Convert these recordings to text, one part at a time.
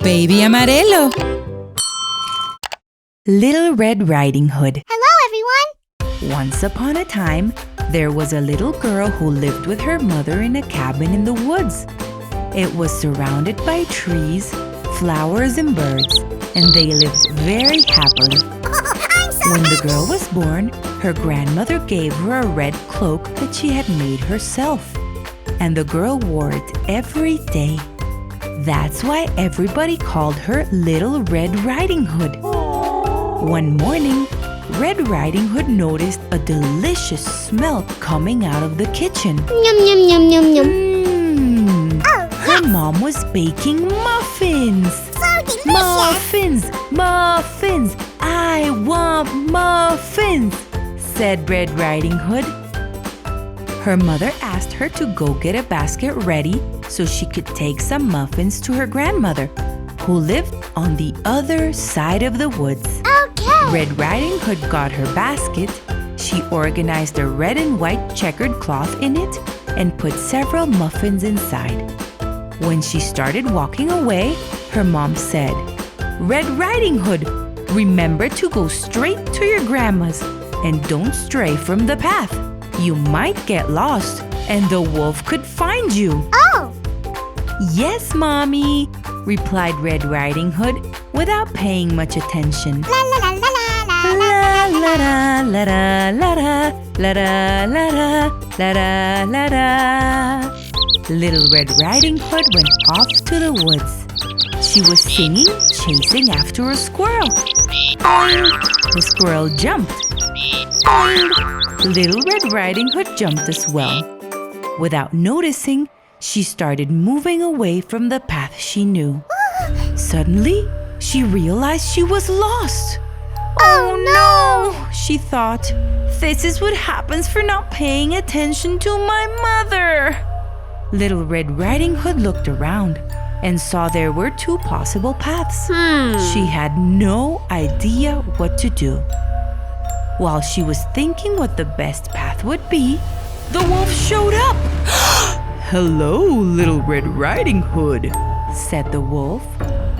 Baby Amarelo. Little Red Riding Hood. Hello, everyone! Once upon a time, there was a little girl who lived with her mother in a cabin in the woods. It was surrounded by trees, flowers, and birds, and they lived very happily. When the girl was born, her grandmother gave her a red cloak that she had made herself, and the girl wore it every day. That's why everybody called her Little Red Riding Hood. One morning, Red Riding Hood noticed a delicious smell coming out of the kitchen. Yum, yum, yum, yum, yum. Her mom was baking muffins. So delicious! Muffins! Muffins! I want muffins! Said Red Riding Hood. Her mother asked her to go get a basket ready so she could take some muffins to her grandmother, who lived on the other side of the woods. Okay! Red Riding Hood got her basket. She organized a red and white checkered cloth in it and put several muffins inside. When she started walking away, her mom said, "Red Riding Hood, remember to go straight to your grandma's and don't stray from the path. You might get lost and the wolf could find you." Oh! "Yes, Mommy," replied Red Riding Hood without paying much attention. La la la la la la La la la la la la la la la la la la la. Little Red Riding Hood went off to the woods. She was singing, chasing after a squirrel. Boing! The squirrel jumped. Boing! Little Red Riding Hood jumped as well. Without noticing, she started moving away from the path she knew. Suddenly, she realized she was lost. "Oh no," she thought. "This is what happens for not paying attention to my mother." Little Red Riding Hood looked around and saw there were two possible paths. She had no idea what to do. While she was thinking what the best path would be, the wolf showed up. "Hello, Little Red Riding Hood," said the wolf.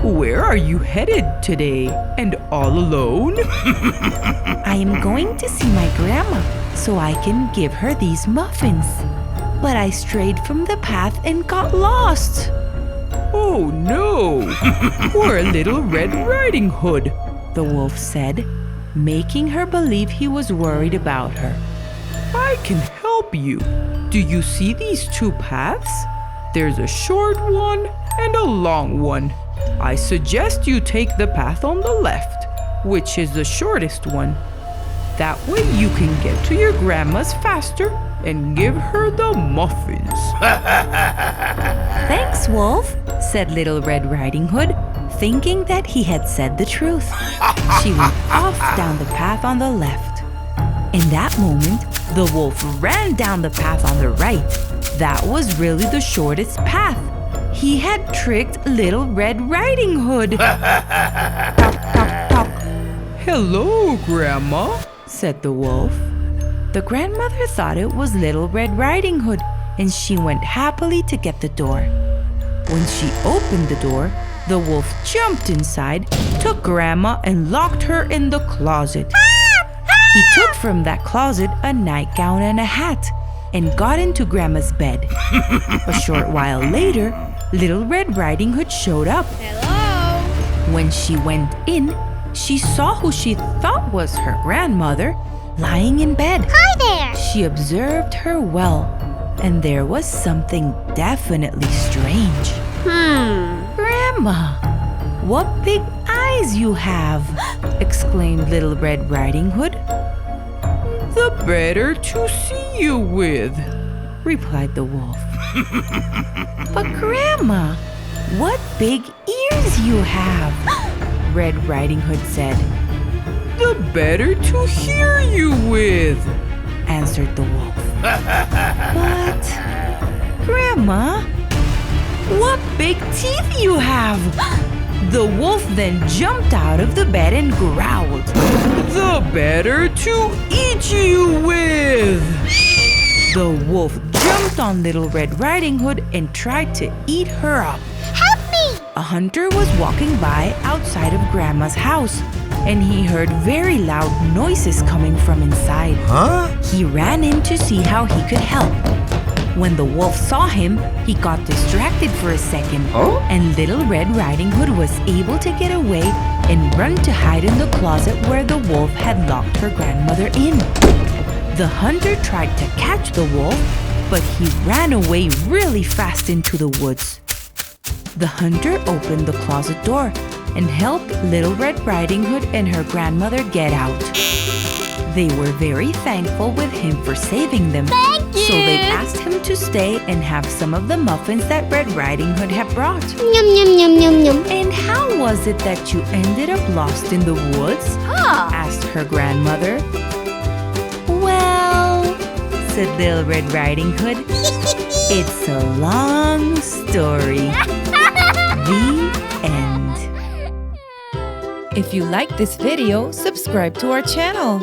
"Where are you headed today, and all alone?" "I am going to see my grandma so I can give her these muffins. But I strayed from the path and got lost." "Oh no, poor Little Red Riding Hood," the wolf said, making her believe he was worried about her. "I can help you. Do you see these two paths? There's a short one and a long one. I suggest you take the path on the left, which is the shortest one. That way you can get to your grandma's faster and give her the muffins." "Thanks, Wolf," said Little Red Riding Hood, thinking that he had said the truth. She went off down the path on the left. In that moment, the wolf ran down the path on the right. That was really the shortest path. He had tricked Little Red Riding Hood. "Tock, tock, tock." "Hello, Grandma," said the wolf. The grandmother thought it was Little Red Riding Hood, and she went happily to get the door. When she opened the door, the wolf jumped inside, took Grandma, and locked her in the closet. He took from that closet a nightgown and a hat and got into Grandma's bed. A short while later, Little Red Riding Hood showed up. Hello! When she went in, she saw who she thought was her grandmother lying in bed. Hi there! She observed her well, and there was something definitely strange. "Grandma, what big eyes you have!" exclaimed Little Red Riding Hood. "The better to see you with," replied the wolf. "But Grandma, what big ears you have!" Red Riding Hood said. "The better to hear you with," answered the wolf. "But, Grandma, what big teeth you have!" The wolf then jumped out of the bed and growled, "The better to eat you with!" The wolf jumped on Little Red Riding Hood and tried to eat her up. Help me! A hunter was walking by outside of Grandma's house, and he heard very loud noises coming from inside. Huh? He ran in to see how he could help. When the wolf saw him, he got distracted for a second, and Little Red Riding Hood was able to get away and run to hide in the closet where the wolf had locked her grandmother in. The hunter tried to catch the wolf, but he ran away really fast into the woods. The hunter opened the closet door and helped Little Red Riding Hood and her grandmother get out. They were very thankful with him for saving them. Thank you. So they asked him to stay and have some of the muffins that Red Riding Hood had brought. Yum, yum, yum, yum, yum. And how was it that you ended up lost in the woods? Asked her grandmother. Well, said Little Red Riding Hood, it's a long story. The end. If you like this video, subscribe to our channel.